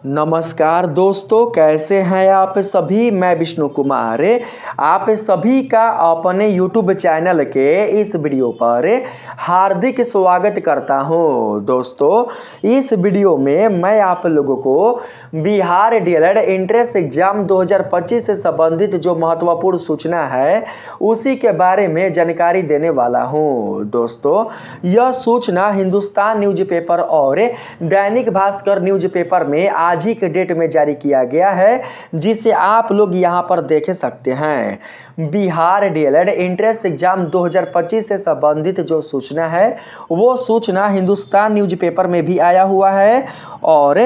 नमस्कार दोस्तों, कैसे हैं आप सभी। मैं विष्णु कुमार आप सभी का अपने YouTube चैनल के इस वीडियो पर हार्दिक स्वागत करता हूं। दोस्तों, इस वीडियो में मैं आप लोगों को बिहार डीएलएड एंट्रेंस एग्जाम 2025 से संबंधित जो महत्वपूर्ण सूचना है उसी के बारे में जानकारी देने वाला हूं। दोस्तों, यह सूचना हिंदुस्तान न्यूज़पेपर और दैनिक भास्कर न्यूज़पेपर में आज ही के डेट में जारी किया गया है, जिसे आप लोग यहां पर देख सकते हैं। बिहार डीएलएड एंट्रेंस एग्जाम 2025 से संबंधित जो सूचना है वो सूचना हिंदुस्तान न्यूज़पेपर में भी आया हुआ है और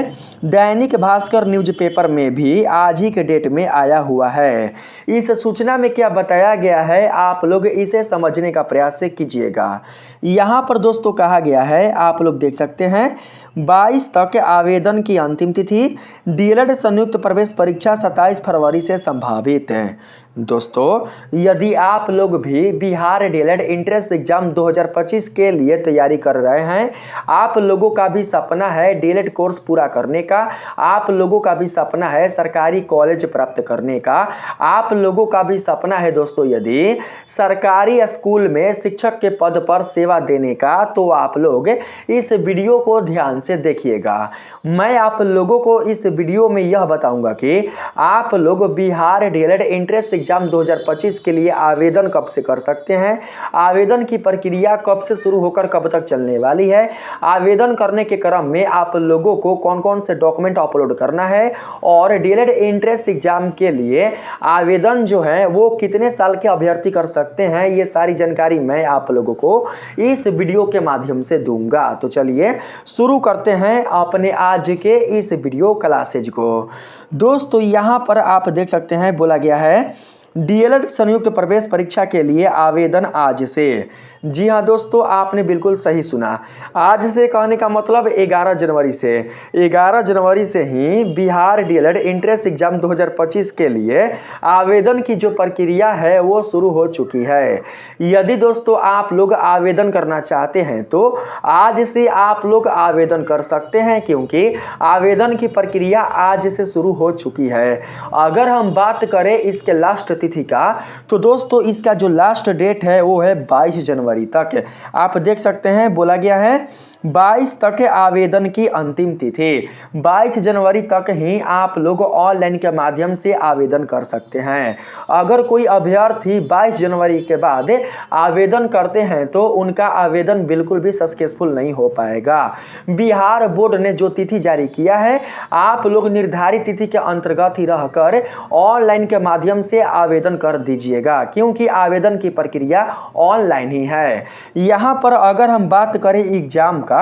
दैनिक भास्कर न्यूज़पेपर में भी आज ही के डेट में आया हुआ है। इस सूचना में क्या बताया गया है, आप लोग इसे समझने का प्रयास कीजिएगा। यहाँ पर दोस्तों कहा गया है, आप लोग देख सकते हैं, 22 तक आवेदन की अंतिम तिथि। डीएलएड संयुक्त प्रवेश परीक्षा 27 फरवरी से संभावित है। दोस्तों, यदि आप लोग भी बिहार डीएलएड एंट्रेंस एग्जाम 2025 के लिए तैयारी कर रहे हैं, आप लोगों का भी सपना है डीएलएड कोर्स पूरा करने का, आप लोगों का भी सपना है सरकारी कॉलेज प्राप्त करने का, आप लोगों का भी सपना है दोस्तों यदि सरकारी स्कूल में शिक्षक के पद पर सेवा देने का, तो आप लोग इस वीडियो को ध्यान से देखिएगा। मैं आप लोगों को इस वीडियो में यह बताऊंगा कि आप लोग बिहार डीएलएड एंट्रेंस एग्जाम 2025 के लिए आवेदन कब से कर सकते हैं, आवेदन की प्रक्रिया कब से शुरू होकर कब तक चलने वाली है, आवेदन करने के क्रम में आप लोगों को कौन कौन से डॉक्यूमेंट अपलोड करना है और डीएलएड एंट्रेंस एग्जाम के लिए आवेदन जो है वो कितने साल के अभ्यर्थी कर सकते हैं, ये सारी जानकारी मैं आप लोगों को इस वीडियो के माध्यम से दूंगा। तो चलिए शुरू करते हैं अपने आज के इस वीडियो क्लासेज को। दोस्तों, यहाँ पर आप देख सकते हैं, बोला गया है डीएलएड संयुक्त प्रवेश परीक्षा के लिए आवेदन आज से। जी हाँ दोस्तों, आपने बिल्कुल सही सुना। आज से कहने का मतलब 11 जनवरी से। 11 जनवरी से ही बिहार डीएलएड एंट्रेंस एग्जाम 2025 के लिए आवेदन की जो प्रक्रिया है वो शुरू हो चुकी है। यदि दोस्तों आप लोग आवेदन करना चाहते हैं तो आज से आप लोग आवेदन कर सकते हैं, क्योंकि आवेदन की प्रक्रिया आज से शुरू हो चुकी है। अगर हम बात करें इसके लास्ट तिथि का, तो दोस्तों इसका जो लास्ट डेट है वो है 22 जनवरी तक। आप देख सकते हैं, बोला गया है 22 तक आवेदन की अंतिम तिथि। 22 जनवरी तक ही आप लोग ऑनलाइन के माध्यम से आवेदन कर सकते हैं। अगर कोई अभ्यर्थी 22 जनवरी के बाद आवेदन करते हैं तो उनका आवेदन बिल्कुल भी सक्सेसफुल नहीं हो पाएगा। बिहार बोर्ड ने जो तिथि जारी किया है, आप लोग निर्धारित तिथि के अंतर्गत ही रहकर ऑनलाइन के माध्यम से आवेदन कर दीजिएगा, क्योंकि आवेदन की प्रक्रिया ऑनलाइन ही है। यहाँ पर अगर हम बात करें एग्जाम का,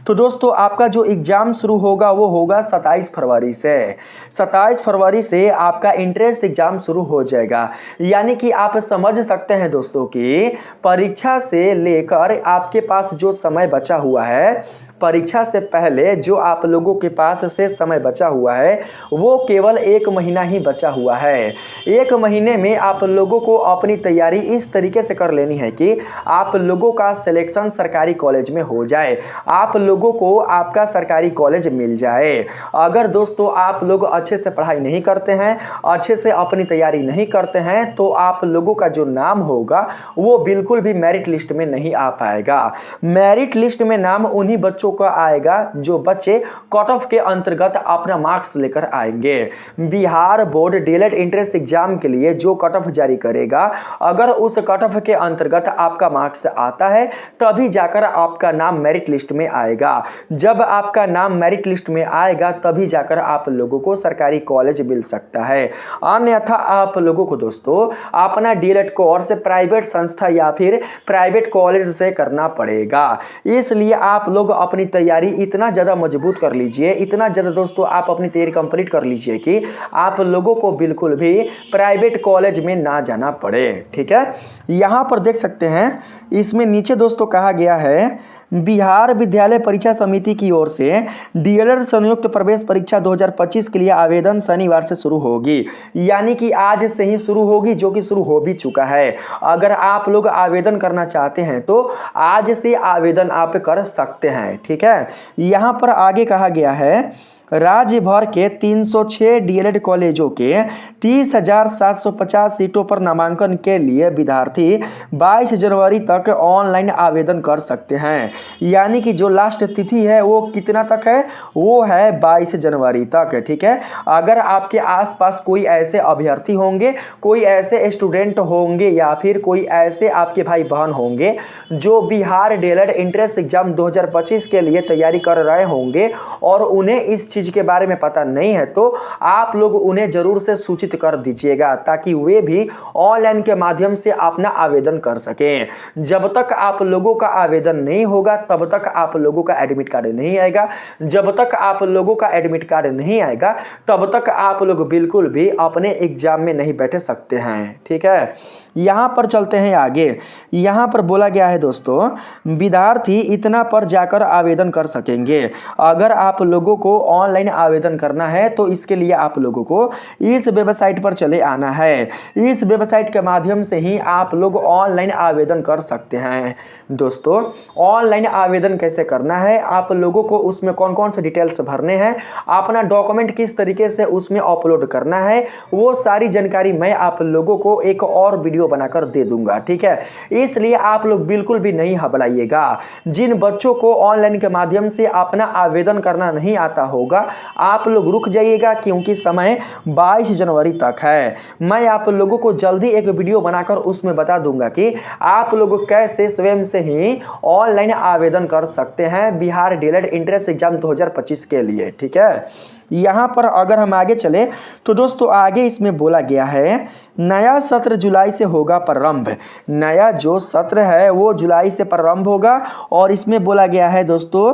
तो दोस्तों आपका जो एग्जाम शुरू होगा वो होगा 27 फरवरी से। 27 फरवरी से आपका एंट्रेंस एग्जाम शुरू हो जाएगा। यानी कि आप समझ सकते हैं दोस्तों कि परीक्षा से लेकर आपके पास जो समय बचा हुआ है, परीक्षा से पहले जो आप लोगों के पास से समय बचा हुआ है वो केवल 1 महीना ही बचा हुआ है। 1 महीने में आप लोगों को अपनी तैयारी इस तरीके से कर लेनी है कि आप लोगों का सिलेक्शन सरकारी कॉलेज में हो जाए, आप लोगों को आपका सरकारी कॉलेज मिल जाए। अगर दोस्तों आप लोग अच्छे से पढ़ाई नहीं करते हैं, अच्छे से अपनी तैयारी नहीं करते हैं, तो आप लोगों का जो नाम होगा वो बिल्कुल भी मेरिट लिस्ट में नहीं आ पाएगा। मेरिट लिस्ट में नाम उन्हीं बच्चों का आएगा जो बच्चे कट ऑफ के अंतर्गत अपना मार्क्स लेकर आएंगे। Bihar board DElEd entrance exam के लिए जो कट ऑफ जारी करेगा, अगर उस कट ऑफ के अंतर्गत आपका मार्क्स आता है तभी जाकर आपका नाम मेरिट लिस्ट में आएगा। जब आपका नाम मेरिट लिस्ट में आएगा तभी जाकर आप लोगों को सरकारी कॉलेज मिल सकता है। अन्यथा आप लोगों को दोस्तों अपना डीएलएड कोर्स प्राइवेट संस्था या फिर प्राइवेट कॉलेज से करना पड़ेगा। इसलिए आप लोग अपनी तैयारी इतना ज्यादा मजबूत कर लीजिए, इतना ज्यादा दोस्तों आप अपनी तैयारी कंप्लीट कर लीजिए कि आप लोगों को बिल्कुल भी प्राइवेट कॉलेज में ना जाना पड़े। ठीक है, यहां पर देख सकते हैं, इसमें नीचे दोस्तों कहा गया है बिहार विद्यालय परीक्षा समिति की ओर से डीएलएड संयुक्त प्रवेश परीक्षा 2025 के लिए आवेदन शनिवार से शुरू होगी। यानी कि आज से ही शुरू होगी, जो कि शुरू हो भी चुका है। अगर आप लोग आवेदन करना चाहते हैं तो आज से आवेदन आप कर सकते हैं। ठीक है, यहाँ पर आगे कहा गया है राज्य भर के 306 डीएलएड कॉलेजों के 30,750 सीटों पर नामांकन के लिए विद्यार्थी 22 जनवरी तक ऑनलाइन आवेदन कर सकते हैं। यानी कि जो लास्ट तिथि है वो कितना तक है, वो है 22 जनवरी तक। ठीक है, अगर आपके आसपास कोई ऐसे अभ्यर्थी होंगे, कोई ऐसे स्टूडेंट होंगे या फिर कोई ऐसे आपके भाई बहन होंगे जो बिहार डीएलएड एंट्रेंस एग्जाम 2025 के लिए तैयारी कर रहे होंगे और उन्हें इस चीज के बारे में पता नहीं है, तो आप लोग उन्हें जरूर से सूचित कर दीजिएगा ताकि वे भी ऑनलाइन के माध्यम से अपना आवेदन कर सकें। जब तक आप लोगों का आवेदन नहीं होगा तब तक आप लोगों का एडमिट कार्ड नहीं आएगा। जब तक आप लोगों का एडमिट कार्ड नहीं आएगा तब तक आप लोग बिल्कुल भी अपने एग्जाम में नहीं बैठ सकते हैं। ठीक है, यहाँ पर चलते हैं आगे। यहाँ पर बोला गया है दोस्तों, विद्यार्थी इतना पर जाकर आवेदन कर सकेंगे। अगर आप लोगों को ऑनलाइन आवेदन करना है तो इसके लिए आप लोगों को इस वेबसाइट पर चले आना है। इस वेबसाइट के माध्यम से ही आप लोग ऑनलाइन आवेदन कर सकते हैं। दोस्तों, ऑनलाइन आवेदन कैसे करना है, आप लोगों को उसमें कौन कौन से डिटेल्स भरने हैं, अपना डॉक्यूमेंट किस तरीके से उसमें अपलोड करना है, वो सारी जानकारी मैं आप लोगों को एक और वीडियो बनाकर दे दूंगा। ठीक है, इसलिए आप लोग बिल्कुल भी नहीं घबराइएगा। जिन बच्चों को ऑनलाइन के माध्यम से अपना आवेदन करना नहीं आता होगा, आप लोग रुक जाइएगा क्योंकि समय 22 जनवरी तक है। मैं आप लोगों को जल्दी एक वीडियो बनाकर उसमें बता दूंगा कि आप लोग कैसे स्वयं से ही ऑनलाइन आवेदन कर सकते हैं बिहार डीएलएड एंट्रेंस एग्जाम 2025 के लिए। ठीक है, यहाँ पर अगर हम आगे चले तो दोस्तों आगे इसमें बोला गया है नया सत्र जुलाई से होगा प्रारंभ। नया जो सत्र है वो जुलाई से प्रारंभ होगा और इसमें बोला गया है दोस्तों,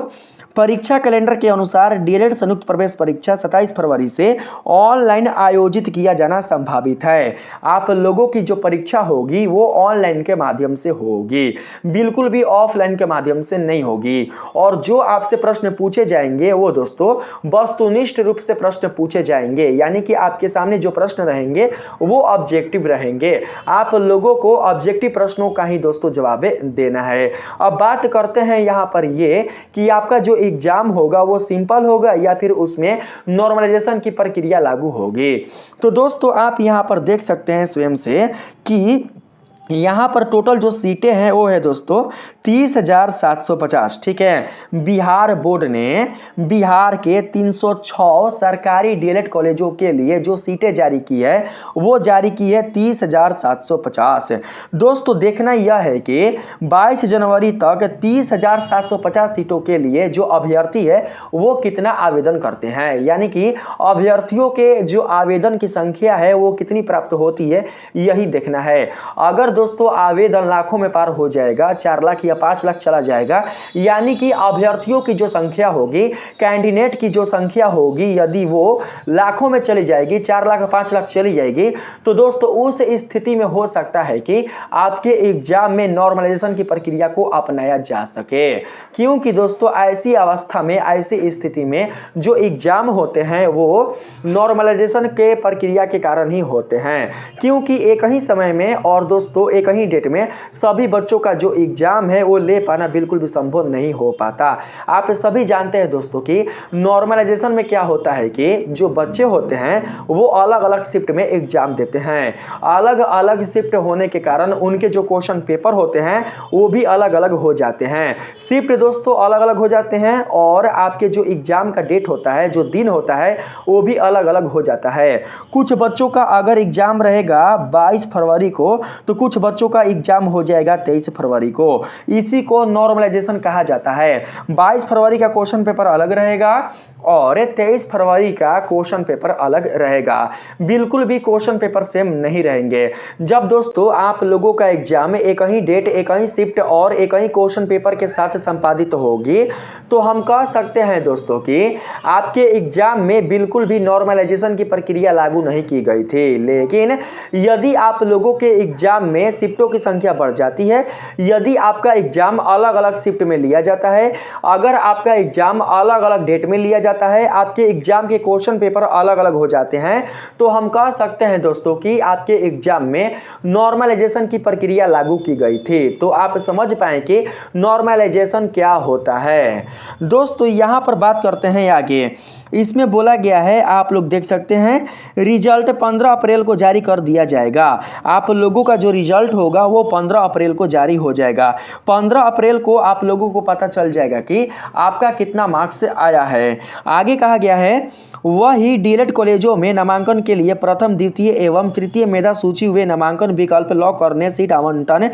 परीक्षा कैलेंडर के अनुसार डीएलएड संयुक्त प्रवेश परीक्षा 27 फरवरी से ऑनलाइन आयोजित किया जाना संभावित है। आप लोगों की जो परीक्षा होगी वो ऑनलाइन के माध्यम से होगी, बिल्कुल भी ऑफलाइन के माध्यम से नहीं होगी। और जो आपसे प्रश्न पूछे जाएंगे वो दोस्तों वस्तुनिष्ठ रूप से प्रश्न पूछे जाएंगे, यानी कि आपके सामने जो प्रश्न रहेंगे वो ऑब्जेक्टिव रहेंगे। आप लोगों को ऑब्जेक्टिव प्रश्नों का ही दोस्तों जवाब देना है। अब बात करते हैं यहाँ पर ये कि आपका जो एग्जाम होगा वो सिंपल होगा या फिर उसमें नॉर्मलाइजेशन की प्रक्रिया लागू होगी। तो दोस्तों आप यहां पर देख सकते हैं स्वयं से कि यहाँ पर टोटल जो सीटें हैं वो है दोस्तों 30,750। ठीक है, बिहार बोर्ड ने बिहार के 306 सरकारी डीएलएड कॉलेजों के लिए जो सीटें जारी की है वो जारी की है 30,750। दोस्तों देखना यह है कि 22 जनवरी तक 30,750 सीटों के लिए जो अभ्यर्थी है वो कितना आवेदन करते हैं, यानी कि अभ्यर्थियों के जो आवेदन की संख्या है वो कितनी प्राप्त होती है, यही देखना है। अगर दोस्तों आवेदन लाखों में पार हो जाएगा, 4 लाख या 5 लाख चला जाएगा, यानी कि अभ्यर्थियों की जो संख्या होगी, कैंडिडेट की जो संख्या होगी, यदि वो लाखों में चली जाएगी, 4 लाख 5 लाख चली जाएगी, तो दोस्तों उस स्थिति में हो सकता है कि आपके एग्जाम में नॉर्मलाइजेशन की प्रक्रिया को अपनाया जा सके। क्योंकि दोस्तों ऐसी अवस्था में, ऐसी स्थिति में जो एग्जाम होते हैं वो नॉर्मलाइजेशन के प्रक्रिया के कारण ही होते हैं, क्योंकि एक ही समय में और दोस्तों एक ही डेट में सभी बच्चों का जो एग्जाम है वो ले पाना बिल्कुल भी संभव नहीं हो पाता। आप सभी जानते हैं दोस्तों कि नॉर्मलाइजेशन में क्या होता है कि जो बच्चे होते हैं वो अलग अलग शिफ्ट में एग्जाम देते हैं। अलग अलग शिफ्ट होने के कारण उनके जो क्वेश्चन पेपर होते हैं वो भी अलग अलग हो जाते हैं। शिफ्ट दोस्तों अलग अलग हो जाते हैं और आपके जो एग्जाम का डेट होता है, जो दिन होता है, वो भी अलग अलग हो जाता है। कुछ बच्चों का अगर एग्जाम रहेगा 22 फरवरी को तो कुछ बच्चों का एग्जाम हो जाएगा 23 फरवरी को। इसी को नॉर्मलाइजेशन कहा जाता है। 22 फरवरी का क्वेश्चन पेपर अलग रहेगा और 23 फरवरी का क्वेश्चन पेपर अलग रहेगा। बिल्कुल भी क्वेश्चन पेपर सेम नहीं रहेंगे। जब दोस्तों आप लोगों का एग्जाम एक ही डेट, एक ही शिफ्ट और एक ही क्वेश्चन पेपर के साथ संपादित होगी तो हम कह सकते हैं दोस्तों कि आपके एग्जाम में बिल्कुल भी नॉर्मलाइजेशन की प्रक्रिया लागू नहीं की गई थी। लेकिन यदि आप लोगों के एग्जाम में शिफ्टों की संख्या बढ़ जाती है, यदि आपका एग्जाम अलग अलग शिफ्ट में लिया जाता है, अगर आपका एग्जाम अलग अलग डेट में लिया जाता है, आपके एग्जाम के क्वेश्चन पेपर अलग अलग हो जाते हैं, तो हम कह सकते हैं दोस्तों कि आपके एग्जाम में नॉर्मलाइजेशन की प्रक्रिया लागू की गई थी। तो आप समझ पाए कि नॉर्मलाइजेशन क्या होता है। दोस्तों यहां पर बात करते हैं आगे। इसमें बोला गया है, आप लोग देख सकते हैं, रिजल्ट 15 अप्रैल को जारी कर दिया जाएगा। आप लोगों का जो रिजल्ट होगा वो 15 अप्रैल को जारी हो जाएगा। 15 अप्रैल को आप लोगों को पता चल जाएगा कि आपका कितना मार्क्स आया है। आगे कहा गया है, वही डीएलएड कॉलेजों में नामांकन के लिए प्रथम, द्वितीय एवं तृतीय मेधा सूची हुए नामांकन विकल्प लॉक करने, सीट आवंटन,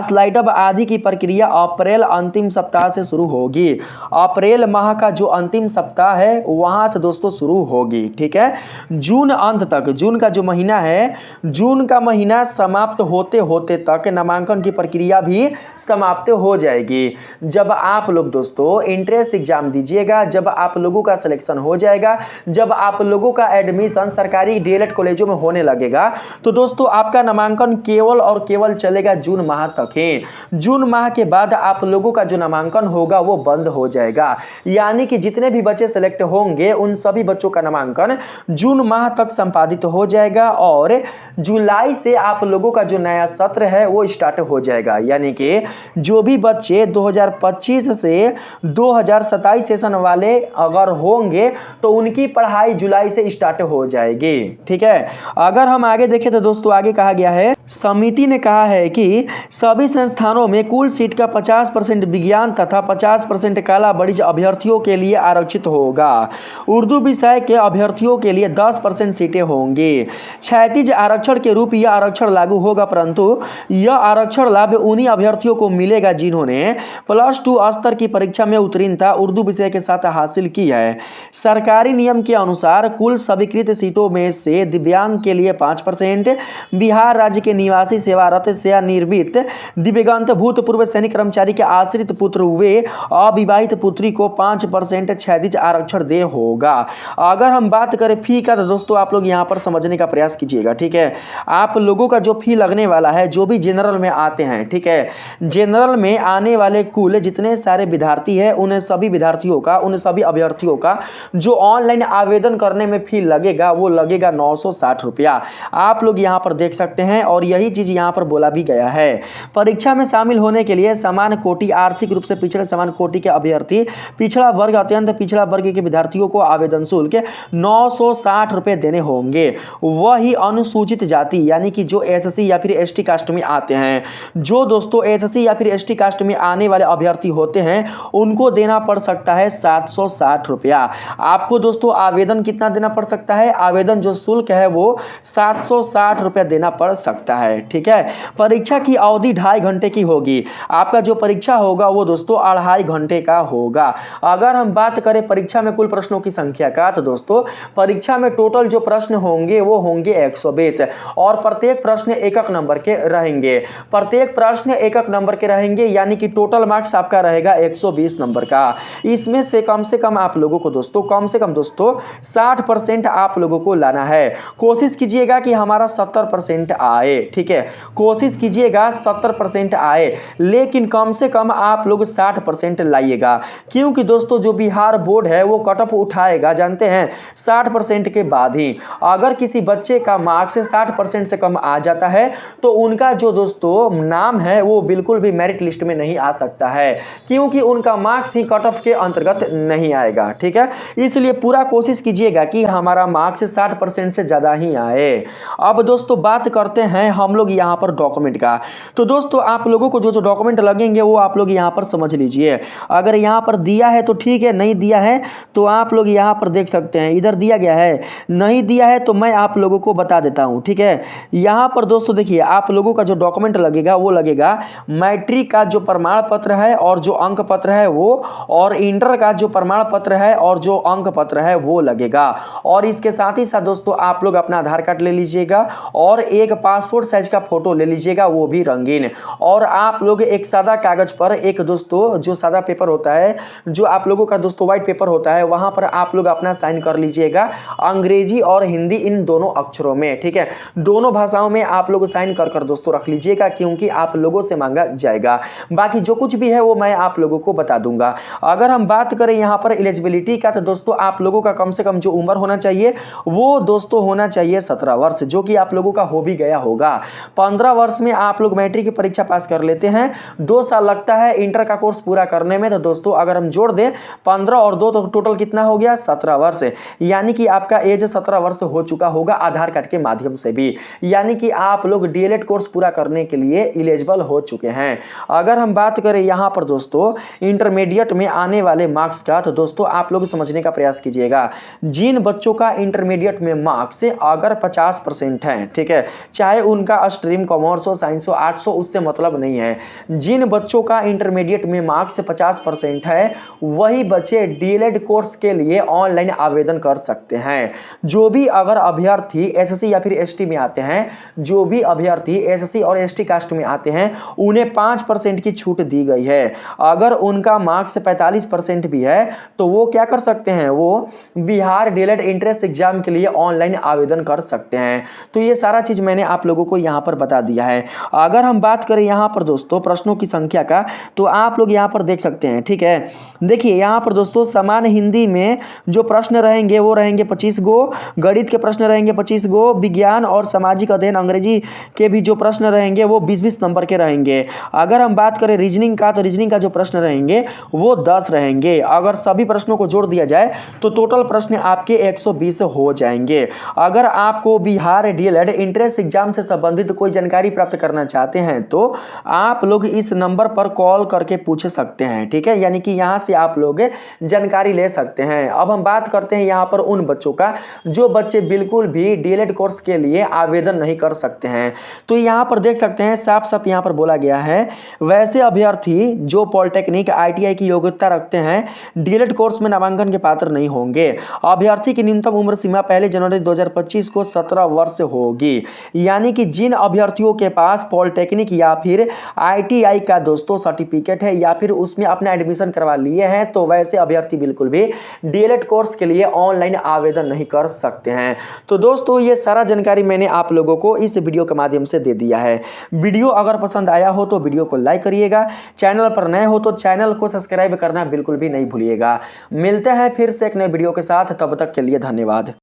स्लाइडअप आदि की प्रक्रिया अप्रैल अंतिम सप्ताह से शुरू होगी। अप्रैल माह का जो अंतिम सप्ताह है वहां से दोस्तों शुरू होगी। ठीक है, जून अंत तक, जून का जो महीना है, जून का महीना समाप्त होते होते तक नामांकन की प्रक्रिया भी समाप्त हो जाएगी। जब आप लोग दोस्तों एंट्रेंस एग्जाम दीजिएगा, जब आप लोगों का सिलेक्शन हो जाएगा, जब आप लोगों का एडमिशन सरकारी डीएलएड कॉलेजों में होने लगेगा, तो दोस्तों आपका नामांकन केवल और केवल चलेगा जून माह तक ही। जून माह के बाद आप लोगों का जो नामांकन होगा वो बंद हो जाएगा। यानी कि जितने भी बच्चे सेलेक्ट होंगे उन सभी बच्चों का नामांकन जून माह तक संपादित हो जाएगा और जुलाई से आप लोगों का जो नया सत्र है वो स्टार्ट हो जाएगा। यानी कि जो भी बच्चे 2025 से 2027 सेशन वाले अगर होंगे तो उनकी पढ़ाई जुलाई से स्टार्ट हो जाएगी। ठीक है, अगर हम आगे देखें तो दोस्तों आगे कहा गया है, समिति ने कहा है कि सभी संस्थानों में कुल सीट का 50% विज्ञान तथा 50% कला वाणिज्य अभ्यर्थियों के लिए आरक्षित होगा। उर्दू विषय के अभ्यर्थियों के लिए 10% सीटें होंगी। क्षैतिज आरक्षण के रूप यह आरक्षण लागू होगा, परंतु यह आरक्षण लाभ उन्हीं अभ्यर्थियों को मिलेगा जिन्होंने +2 स्तर की परीक्षा में उत्तीर्णता उर्दू विषय के साथ हासिल की है। सरकारी नियम के अनुसार कुल स्वीकृत सीटों में से दिव्यांग के लिए 5%, बिहार राज्य के निवासी, सेवारत, सेवानिवृत्त, दिव्यांग, भूतपूर्व सैनिक कर्मचारी के आश्रित पुत्र वे अविवाहित पुत्री को 5% क्षैतिज आरक्षण दे होगा। अगर हम बात करें फी का तो दोस्तों आप लोग यहां पर समझने का प्रयास कीजिएगा। ठीक है, आप लोगों का जो फी लगने वाला है, जो भी जनरल में आते हैं, ठीक है, जनरल में आने वाले कुल जितने सारे विद्यार्थी हैं उन सभी विद्यार्थियों का, उन सभी अभ्यर्थियों का जो ऑनलाइन आवेदन करने में फी लगेगा वो लगेगा 960 रुपया। आप लोग यहां पर देख सकते हैं और यही चीज यहां पर बोला भी गया है। परीक्षा में शामिल होने के लिए समान कोटि, आर्थिक रूप से पिछड़े समान कोटि के अभ्यर्थी, पिछड़ा वर्ग, अत्यंत पिछड़ा वर्ग के विद्यार्थियों को आवेदन शुल्क 960 रुपए देने होंगे। वही अनुसूचित जाति यानी कि जो एससी या फिर एसटी कास्ट में आते हैं, जो दोस्तों एससी या फिर एसटी कास्ट में आने वाले अभ्यर्थी होते हैं उनको देना पड़ सकता है 760 रुपया। आपको दोस्तों आवेदन कितना देना पड़ सकता है? आवेदन जो शुल्क है वो 760 रुपया देना पड़ सकता है। ठीक है, परीक्षा की अवधि 2.5 घंटे की होगी। आपका जो परीक्षा होगा वो दोस्तों 2.5 घंटे का होगा। अगर हम बात करें परीक्षा में कुल प्रश्नों की संख्या का तो दोस्तों परीक्षा में टोटल जो प्रश्न होंगे वो होंगे 120 और प्रत्येक प्रश्न 1 नंबर के रहेंगे। प्रत्येक प्रश्न 1 नंबर के रहेंगे यानी कि टोटल मार्क्स आपका रहेगा 120 नंबर का। इसमें से कम आप लोगों को दोस्तों कम से कम दोस्तों 60% आप लोगों को लाना है। कोशिश कीजिएगा कि हमारा 70% आए। ठीक है, कोशिश कीजिएगा 70% आए, लेकिन कम से कम आप लोग 60% लाइएगा, क्योंकि दोस्तों जो बिहार बोर्ड है वो कट ऑफ उठाएगा जानते हैं 60% के बाद ही। अगर किसी बच्चे का मार्क्स 60% से कम आ जाता है तो उनका जो दोस्तों नाम है वो बिल्कुल भी मेरिट लिस्ट में नहीं आ सकता है, क्योंकि उनका मार्क्स ही कट ऑफ के अंतर्गत नहीं आएगा। ठीक है, इसलिए पूरा कोशिश कीजिएगा कि हमारा मार्क्स 60% से ज्यादा ही आए। अब दोस्तों बात करते हैं हम लोग यहाँ पर डॉक्यूमेंट का। तो दोस्तों आप लोगों को जो डॉक्यूमेंट लगेंगे वो आप लोग यहाँ पर समझ लीजिए। अगर यहाँ पर दिया है तो ठीक है, नहीं दिया है तो आप लोग यहाँ पर देख सकते हैं, इधर दिया गया है, नहीं दिया है तो मैं आप लोगों को बता देता हूँ। ठीक है, यहाँ पर दोस्तों देखिए आप लोगों का जो डॉक्यूमेंट लगेगा वो लगेगा मैट्रिक का जो प्रमाण पत्र है और जो अंक पत्र है वो, और इंटर का जो प्रमाण पत्र है और जो अंक पत्र है वो लगेगा। और इसके साथ ही साथ दोस्तों आप लोग अपना आधार कार्ड ले लीजिएगा और एक पासपोर्ट साइज का फोटो ले लीजिएगा, वो भी रंगीन। और आप लोग एक सादा कागज पर, एक दोस्तों जो सादा पेपर होता है, जो आप लोगों का दोस्तों व्हाइट पेपर होता है, वहां पर आप लोग अपना साइन कर लीजिएगा, अंग्रेजी और हिंदी इन दोनों अक्षरों में। ठीक है, दोनों भाषाओं में आप लोग साइन कर दोस्तों रख लीजिएगा, क्योंकि आप लोगों से मांगा जाएगा। बाकी जो कुछ भी है वो मैं आप लोगों को बता दूंगा। अगर हम बात करें यहाँ पर एलिजिबिलिटी का तो दोस्तों आप लोगों का कम से कम जो उम्र होना चाहिए वो दोस्तों होना चाहिए 17 वर्ष, जो कि आप लोगों का हो भी गया होगा। होगा। 15 वर्ष में आप लोग मैट्रिक की परीक्षा पास कर लेते हैं, 2 साल लगता है इंटर का कोर्स पूरा करने में। तो दोस्तों अगर हम जोड़ दें 15 और 2 तो टोटल कितना हो गया, 17 वर्ष। यानी कि आपका एज 17 वर्ष हो चुका होगा आधार कार्ड के माध्यम से भी, यानी कि आप लोग डीएलएड कोर्स पूरा करने के लिए एलिजिबल हो चुके हैं। अगर हम बात करें यहां पर दोस्तों इंटरमीडिएट में आने वाले मार्क्स का, तो दोस्तों आप लोग समझने का प्रयास कीजिएगा। जिन बच्चों का इंटरमीडिएट में मार्क्स अगर 50% है, ठीक है, चाहे उनका स्ट्रीम कॉमर्स हो, साइंस हो, आर्ट्स हो, उससे मतलब नहीं है। जिन बच्चों का इंटरमीडिएट में मार्क्स 50% है वही बच्चे डीएलएड कोर्स के लिए ऑनलाइन आवेदन कर सकते हैं। जो भी अगर अभ्यर्थी एसएससी या फिर एसटी में आते हैं, जो भी अभ्यर्थी एसएससी और एसटी कास्ट में आते हैं, उन्हें 5% की छूट दी गई है। अगर उनका मार्क्स 45% भी है तो वो क्या कर सकते हैं, वो बिहार डीएलएड एंट्रेंस एग्जाम के लिए ऑनलाइन आवेदन कर सकते हैं। तो ये सारा चीज मैंने आप लोगों को यहां पर बता दिया है। अगर हम बात करें यहां पर दोस्तों प्रश्नों की संख्या का, तो आप लोग यहां पर देख सकते हैं, ठीक है। देखिए यहां पर दोस्तों समान हिंदी में जो प्रश्न रहेंगे वो रहेंगे 25 गो, गणित के प्रश्न रहेंगे 25 गो, विज्ञान और सामाजिक अध्ययन अंग्रेजी के भी जो प्रश्न रहेंगे वो 20-20 नंबर के रहेंगे। अगर हम बात करें रीजनिंग का, तो रीजनिंग का जो प्रश्न रहेंगे वो 10 रहेंगे। अगर सभी प्रश्नों को जोड़ दिया जाए तो टोटल प्रश्न आपके 120 हो जाएंगे। अगर आपको बिहार डीएलएड एंट्रेंस एग्जाम से संबंधित कोई जानकारी प्राप्त करना चाहते हैं तो आप लोग इस नंबर पर कॉल करके पूछ सकते हैं, ठीक है, यानी कि यहां से आप लोग जानकारी ले सकते हैं। अब हम बात करते हैं यहां पर उन बच्चों का जो बच्चे बिल्कुल भी डीएलएड कोर्स के लिए आवेदन नहीं कर सकते हैं। तो यहां पर देख सकते हैं साफ साफ यहां पर बोला गया है, वैसे अभ्यर्थी जो पॉलिटेक्निक आईटीआई की योग्यता रखते हैं डीएलएड कोर्स में नामांकन के पात्र नहीं होंगे। अभ्यर्थी की न्यूनतम उम्र सीमा 1 जनवरी 2025 को 17 वर्ष होगी। यानी कि जिन अभ्यर्थियों के पास पॉलिटेक्निक या फिर आईटीआई का दोस्तों सर्टिफिकेट है या फिर उसमें अपना एडमिशन करवा लिए हैं, तो वैसे अभ्यर्थी बिल्कुल भी डीएलएड कोर्स के लिए ऑनलाइन आवेदन नहीं कर सकते हैं। तो दोस्तों ये सारा जानकारी मैंने आप लोगों को इस वीडियो के माध्यम से दे दिया है। वीडियो अगर पसंद आया हो तो वीडियो को लाइक करिएगा, चैनल पर नए हो तो चैनल को सब्सक्राइब करना बिल्कुल भी नहीं भूलिएगा। मिलते हैं फिर से एक नए वीडियो के साथ, तब तक के लिए धन्यवाद।